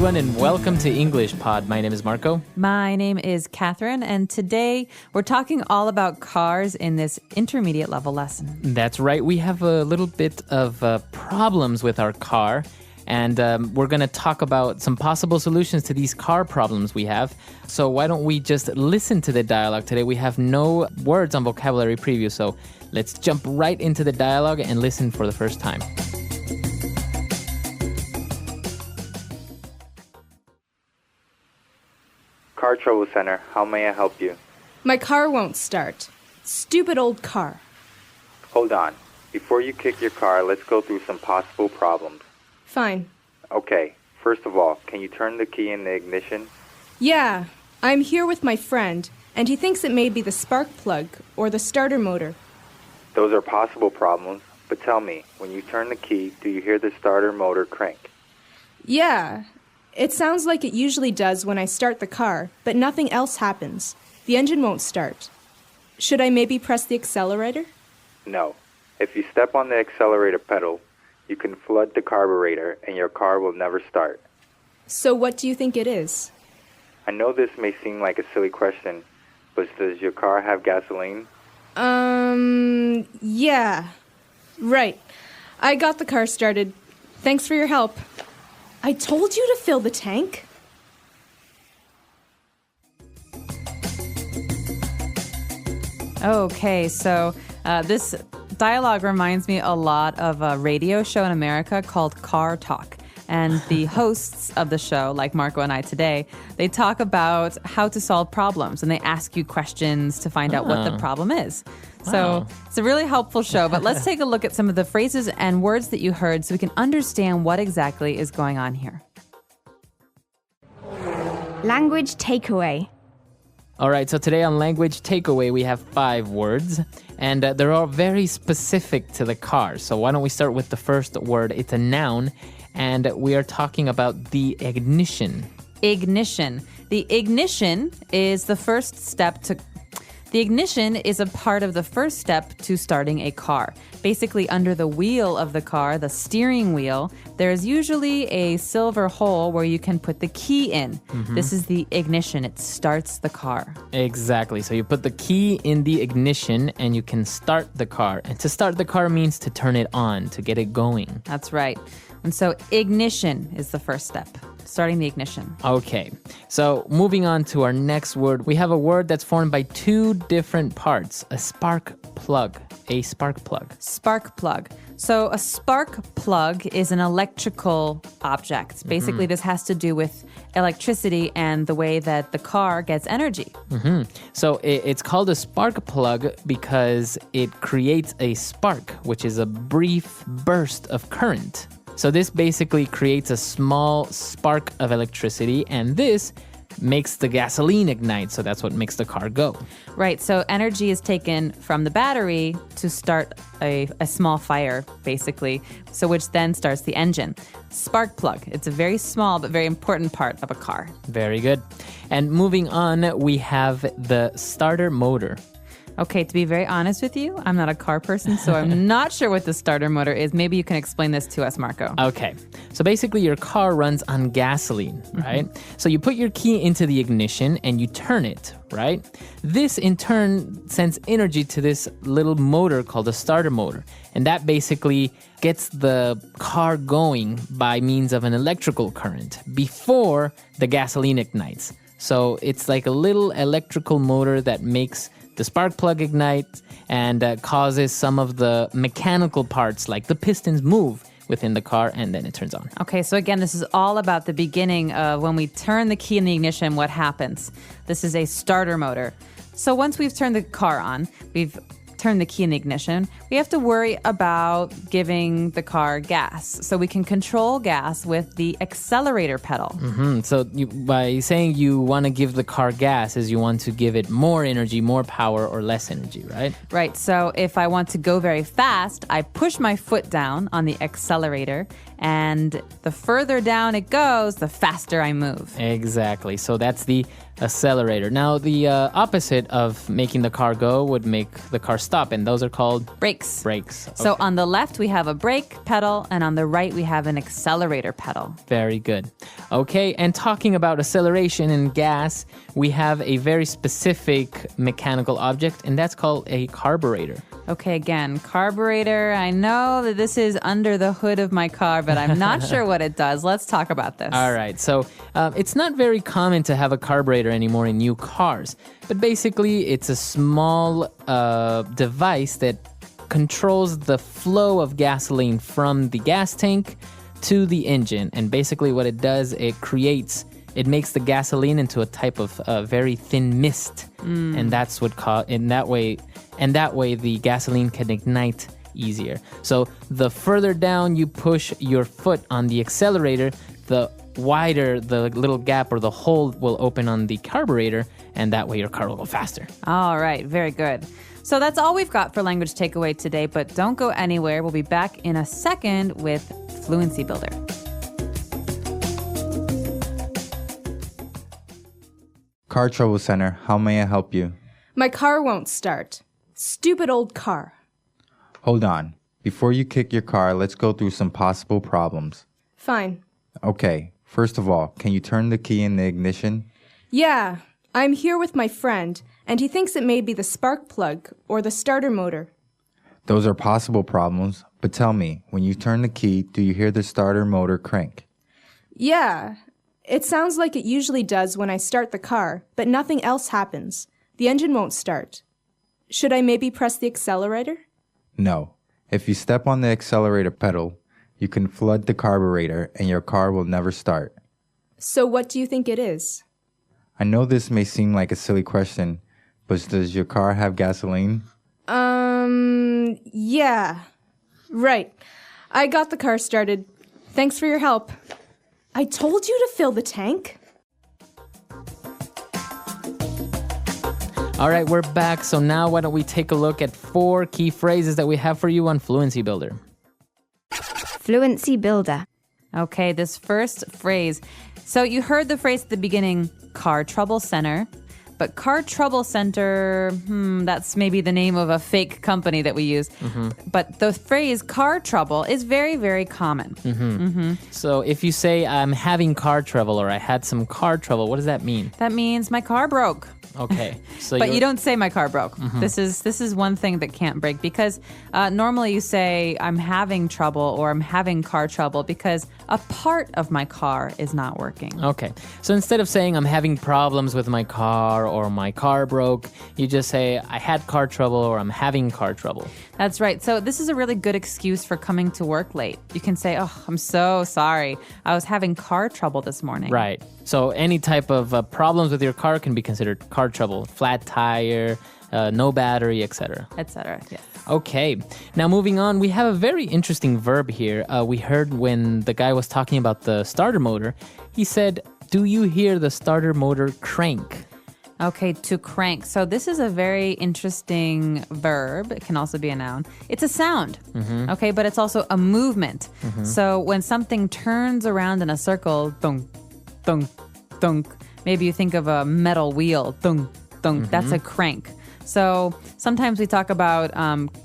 everyone, and welcome to English Pod. My name is Marco. My name is Catherine, and today we're talking all about cars in this intermediate level lesson. That's right. We have a little bit of problems with our car, and we're going to talk about some possible solutions to these car problems we have. So why don't we just listen to the dialogue today? We have no words on vocabulary preview, so let's jump right into the dialogue and listen for the first time. Car Trouble Center, how may I help you? My car won't start. Stupid old car. Hold on. Before you kick your car, let's go through some possible problems. Fine. Okay, first of all, can you turn the key in the ignition? Yeah, I'm here with my friend, and he thinks it may be the spark plug or the starter motor. Those are possible problems, but tell me, when you turn the key, do you hear the starter motor crank? Yeah, it sounds like it usually does when I start the car, but nothing else happens. The engine won't start. Should I maybe press the accelerator? No. If you step on the accelerator pedal, you can flood the carburetor and your car will never start. So what do you think it is? I know this may seem like a silly question, but does your car have gasoline? Yeah. Right. I got the car started. Thanks for your help. I told you to fill the tank. Okay, so this dialogue reminds me a lot of a radio show in America called Car Talk. And the hosts of the show, like Marco and I today, they talk about how to solve problems, and they ask you questions to find out what the problem is. So it's a really helpful show, but let's take a look at some of the phrases and words that you heard so we can understand what exactly is going on here. Language takeaway. All right, so today on Language Takeaway, we have 5 words, and they're all very specific to the car. So why don't we start with the first word? It's a noun, and we are talking about the ignition. Ignition. The ignition is the first step to... The ignition is a part of the first step to starting a car. Basically, under the wheel of the car, the steering wheel, there is usually a silver hole where you can put the key in. Mm-hmm. This is the ignition. It starts the car. Exactly. So you put the key in the ignition and you can start the car. And to start the car means to turn it on, to get it going. That's right. And so ignition is the first step. Starting the ignition. Okay, so moving on to our next word, we have a word that's formed by 2 different parts. A spark plug. A spark plug. Spark plug. So a spark plug is an electrical object. Basically, this has to do with electricity and the way that the car gets energy. So it's called a spark plug because it creates a spark, which is a brief burst of current. So this basically creates a small spark of electricity, and this makes the gasoline ignite, so that's what makes the car go. Right, so energy is taken from the battery to start a small fire, basically, so which then starts the engine. Spark plug, it's a very small but very important part of a car. Very good. And moving on, we have the starter motor. Okay, to be very honest with you, I'm not a car person, so I'm not sure what the starter motor is. Maybe you can explain this to us, Marco. Okay, so basically your car runs on gasoline, right? So you put your key into the ignition and you turn it, right? This in turn sends energy to this little motor called a starter motor. And that basically gets the car going by means of an electrical current before the gasoline ignites. So it's like a little electrical motor that makes the spark plug ignite and causes some of the mechanical parts like the pistons move within the car, and then it turns on. Okay, so again, this is all about the beginning of when we turn the key in the ignition, what happens. This is a starter motor. So once we've turned the car on, we've turn the key in the ignition, we have to worry about giving the car gas. So we can control gas with the accelerator pedal. So by saying you want to give the car gas is you want to give it more energy, more power, or less energy, right? Right. So if I want to go very fast, I push my foot down on the accelerator, and the further down it goes, the faster I move. Exactly. So that's the accelerator. Now, the opposite of making the car go would make the car stop, and those are called Brakes. brakes. So Okay. on the left, we have a brake pedal, and on the right, we have an accelerator pedal. Very good. Okay, and talking about acceleration and gas, we have a very specific mechanical object, and that's called a carburetor. Okay, again, carburetor. I know that this is under the hood of my car, but I'm not sure what it does. Let's talk about this. All right, so it's not very common to have a carburetor anymore in new cars, but basically it's a small device that controls the flow of gasoline from the gas tank to the engine. And basically what it does, it makes the gasoline into a type of very thin mist, and that's what that way the gasoline can ignite easier. So the further down you push your foot on the accelerator, the wider the little gap or the hole will open on the carburetor, and that way your car will go faster. All right, very good. So that's all we've got for language takeaway today, but don't go anywhere. We'll be back in a second with Fluency Builder. Car Trouble Center, how may I help you? My car won't start. Stupid old car. Hold on. Before you kick your car, let's go through some possible problems. Fine. Okay, first of all, can you turn the key in the ignition? Yeah, I'm here with my friend, and he thinks it may be the spark plug or the starter motor. Those are possible problems, but tell me, when you turn the key, do you hear the starter motor crank? Yeah, it sounds like it usually does when I start the car, but nothing else happens. The engine won't start. Should I maybe press the accelerator? No. If you step on the accelerator pedal, you can flood the carburetor and your car will never start. So what do you think it is? I know this may seem like a silly question, but does your car have gasoline? Yeah. Right. I got the car started. Thanks for your help. I told you to fill the tank. All right, we're back. So now why don't we take a look at 4 key phrases that we have for you on Fluency Builder. Fluency Builder. Okay, this first phrase. So you heard the phrase at the beginning, car trouble center. But car trouble center, that's maybe the name of a fake company that we use. But the phrase car trouble is very, very common. So if you say, I'm having car trouble or I had some car trouble, what does that mean? That means my car broke. Okay. So But you don't say my car broke. This is one thing that can't break because normally you say I'm having trouble or I'm having car trouble because a part of my car is not working. Okay. So instead of saying I'm having problems with my car or my car broke, you just say I had car trouble or I'm having car trouble. That's right. So this is a really good excuse for coming to work late. You can say, oh, I'm so sorry. I was having car trouble this morning. Right. So any type of problems with your car can be considered car trouble. Flat tire, no battery, etc. Etc. Yes. Okay. Now moving on, we have a very interesting verb here. We heard when the guy was talking about the starter motor, he said, do you hear the starter motor crank? Okay, to crank. So this is a very interesting verb. It can also be a noun. It's a sound, okay, but it's also a movement. So when something turns around in a circle, thunk, thunk, thunk, maybe you think of a metal wheel, thunk, thunk, that's a crank. So sometimes we talk about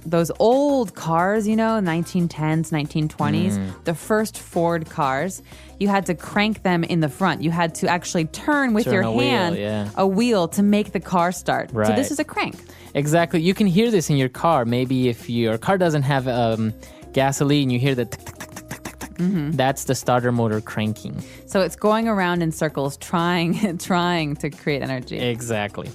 those old cars, 1910s, 1920s, the first Ford cars. You had to crank them in the front. You had to actually turn with your hand a wheel to make the car start. Right. So this is a crank. Exactly. You can hear this in your car. Maybe if your car doesn't have gasoline, you hear the tick, tick, tick, tick, tick, tick, tick. That's the starter motor cranking. So it's going around in circles, trying to create energy. Exactly.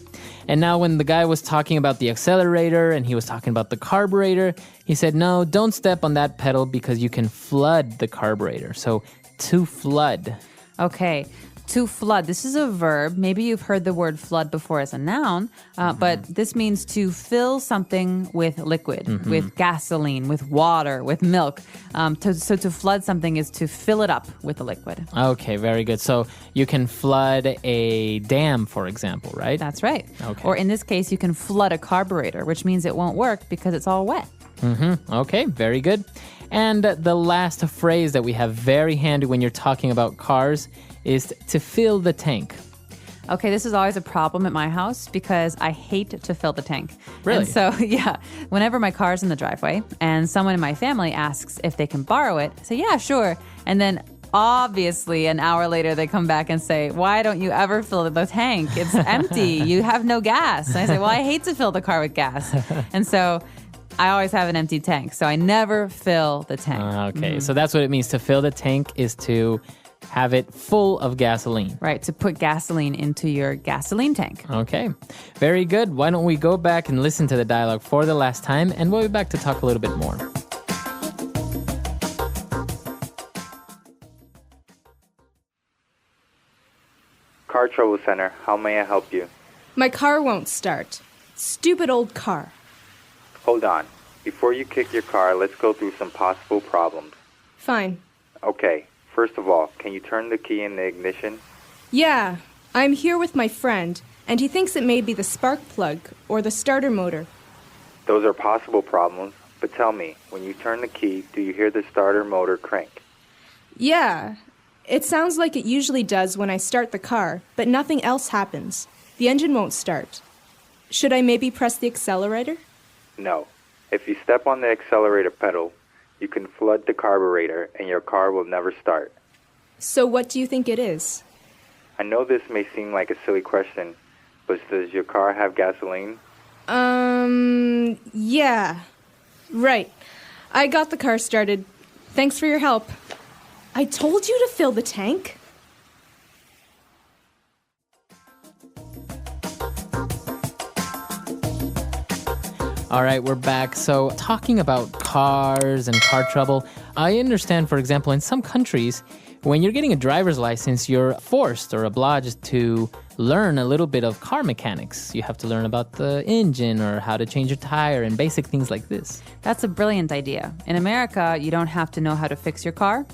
And now when the guy was talking about the accelerator and he was talking about the carburetor, he said, no, don't step on that pedal because you can flood the carburetor. So to flood. Okay. To flood. This is a verb. Maybe you've heard the word flood before as a noun, but this means to fill something with liquid, with gasoline, with water, with milk. So to flood something is to fill it up with a liquid. Okay, very good. So you can flood a dam, for example, right? That's right. Okay. Or in this case, you can flood a carburetor, which means it won't work because it's all wet. Okay, very good. And the last phrase that we have very handy when you're talking about cars is to fill the tank. Okay, this is always a problem at my house because I hate to fill the tank. Really? And so, yeah, whenever my car's in the driveway and someone in my family asks if they can borrow it, I say, yeah, sure. And then obviously an hour later they come back and say, why don't you ever fill the tank? It's empty. You have no gas. And I say, well, I hate to fill the car with gas. And so I always have an empty tank. So I never fill the tank. Okay, so that's what it means. To fill the tank is to have it full of gasoline. Right, to put gasoline into your gasoline tank. Okay, very good. Why don't we go back and listen to the dialogue for the last time, and we'll be back to talk a little bit more. Car Trouble Center, how may I help you? My car won't start. Stupid old car. Hold on. Before you kick your car, let's go through some possible problems. Fine. Okay, first of all, can you turn the key in the ignition? Yeah, I'm here with my friend, and he thinks it may be the spark plug or the starter motor. Those are possible problems, but tell me, when you turn the key, do you hear the starter motor crank? Yeah, it sounds like it usually does when I start the car, but nothing else happens. The engine won't start. Should I maybe press the accelerator? No. If you step on the accelerator pedal, you can flood the carburetor and your car will never start. So what do you think it is? I know this may seem like a silly question, but does your car have gasoline? Yeah. Right. I got the car started. Thanks for your help. I told you to fill the tank. All right, we're back. So, talking about cars and car trouble, I understand, for example, in some countries, when you're getting a driver's license, you're forced or obliged to learn a little bit of car mechanics. You have to learn about the engine or how to change your tire and basic things like this. That's a brilliant idea. In America, you don't have to know how to fix your car.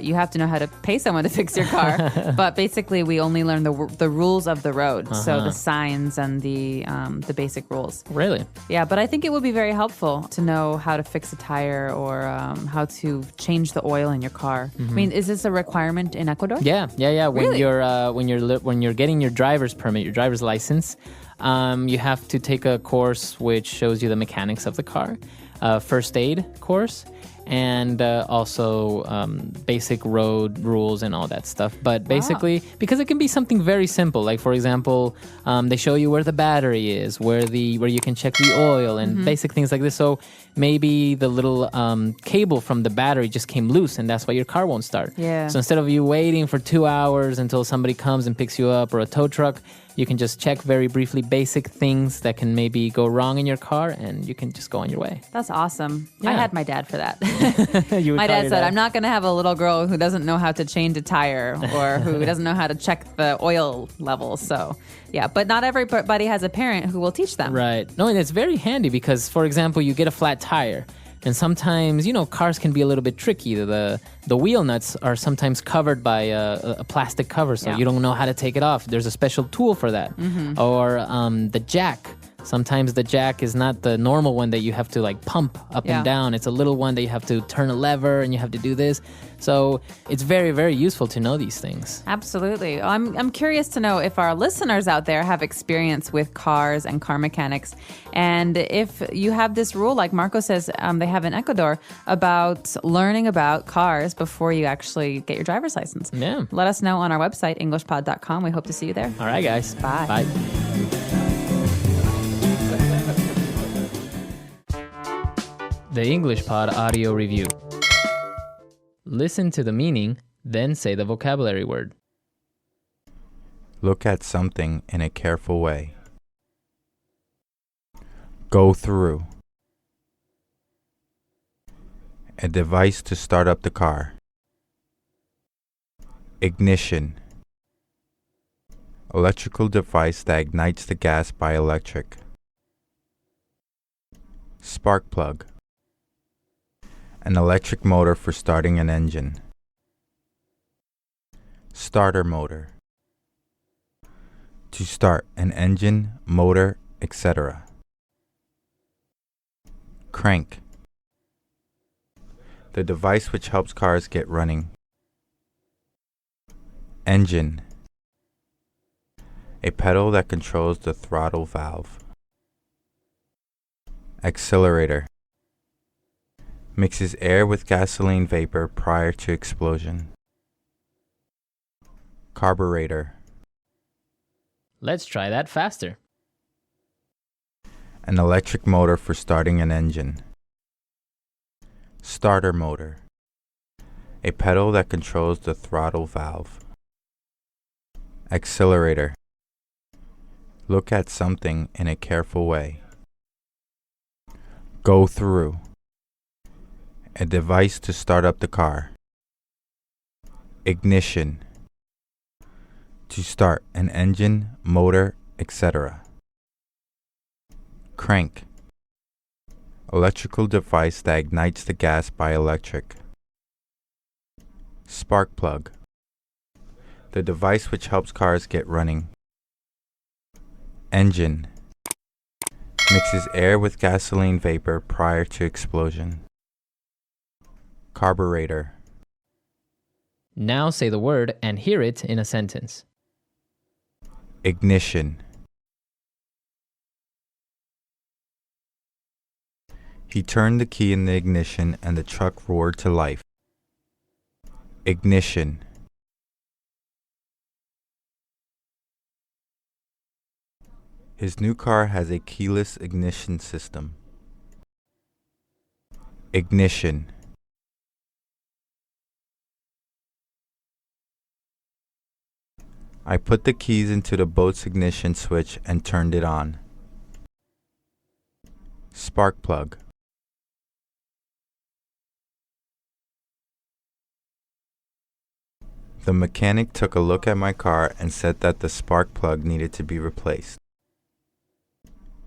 You have to know how to pay someone to fix your car. But basically, we only learn the rules of the road. So the signs and the basic rules. Really? Yeah, but I think it would be very helpful to know how to fix a tire or how to change the oil in your car. I mean, is this a requirement in Ecuador? Yeah. When Really? when you're getting your driver's permit, your driver's license, you have to take a course which shows you the mechanics of the car, first aid course, and also basic road rules and all that stuff. But basically, because it can be something very simple, like for example, they show you where the battery is, where you can check the oil and basic things like this. So maybe the little cable from the battery just came loose, and that's why your car won't start. Yeah. So instead of you waiting for 2 hours until somebody comes and picks you up, or a tow truck, you can just check very briefly basic things that can maybe go wrong in your car, and you can just go on your way. That's awesome. I Yeah. had my dad for that. You would My call dad your said, I'm not going to have a little girl who doesn't know how to change a tire or who doesn't know how to check the oil levels. So, yeah, but not everybody has a parent who will teach them. Right. No, and it's very handy because, for example, you get a flat tire. And sometimes, cars can be a little bit tricky. The wheel nuts are sometimes covered by a plastic cover, so Yeah. you don't know how to take it off. There's a special tool for that. Or the jack. Sometimes the jack is not the normal one that you have to pump up Yeah. and down. It's a little one that you have to turn a lever and you have to do this. So it's very, very useful to know these things. Absolutely. I'm curious to know if our listeners out there have experience with cars and car mechanics. And if you have this rule, like Marco says they have in Ecuador, about learning about cars before you actually get your driver's license. Yeah. Let us know on our website, englishpod.com. We hope to see you there. All right, guys. Bye. Bye. The English Pod Audio Review. Listen to the meaning, then say the vocabulary word. Look at something in a careful way. Go through. A device to start up the car. Ignition. Electrical device that ignites the gas by electric. Spark plug. An electric motor for starting an engine. Starter motor. To start an engine, motor, etc. Crank. The device which helps cars get running. Engine. A pedal that controls the throttle valve. Accelerator. Mixes air with gasoline vapor prior to explosion. Carburetor. Let's try that faster. An electric motor for starting an engine. Starter motor. A pedal that controls the throttle valve. Accelerator. Look at something in a careful way. Go through. A device to start up the car. Ignition. To start an engine, motor, etc. Crank. Electrical device that ignites the gas by electric. Spark plug. The device which helps cars get running. Engine. Mixes air with gasoline vapor prior to explosion. Carburetor. Now say the word and hear it in a sentence. Ignition. He turned the key in the ignition and the truck roared to life. Ignition. His new car has a keyless ignition system. Ignition. I put the keys into the boat's ignition switch and turned it on. Spark plug. The mechanic took a look at my car and said that the spark plug needed to be replaced.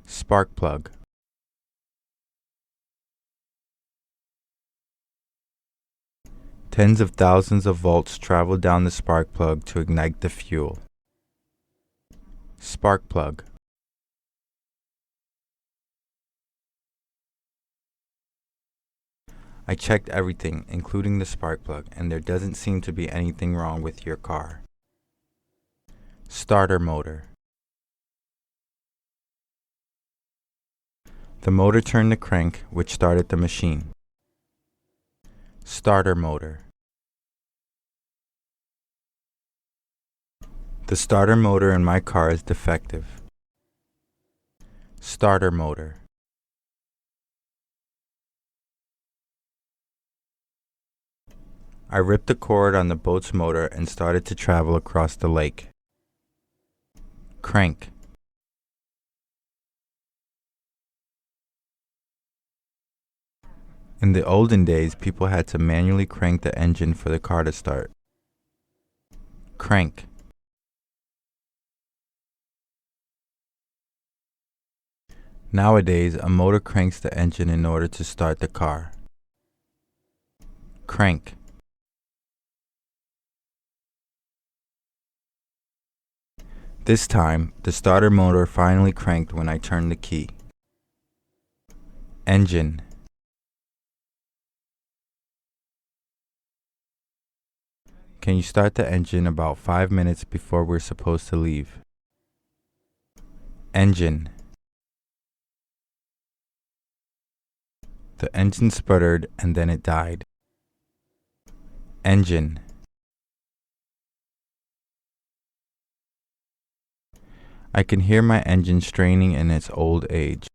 Spark plug. Tens of thousands of volts travel down the spark plug to ignite the fuel. Spark plug. I checked everything, including the spark plug, and there doesn't seem to be anything wrong with your car. Starter motor. The motor turned the crank, which started the machine. Starter motor. The starter motor in my car is defective. Starter motor. I ripped the cord on the boat's motor and started to travel across the lake. Crank. In the olden days, people had to manually crank the engine for the car to start. Crank. Nowadays, a motor cranks the engine in order to start the car. Crank. This time, the starter motor finally cranked when I turned the key. Engine. Can you start the engine about 5 minutes before we're supposed to leave? Engine. The engine sputtered and then it died. Engine. I can hear my engine straining in its old age.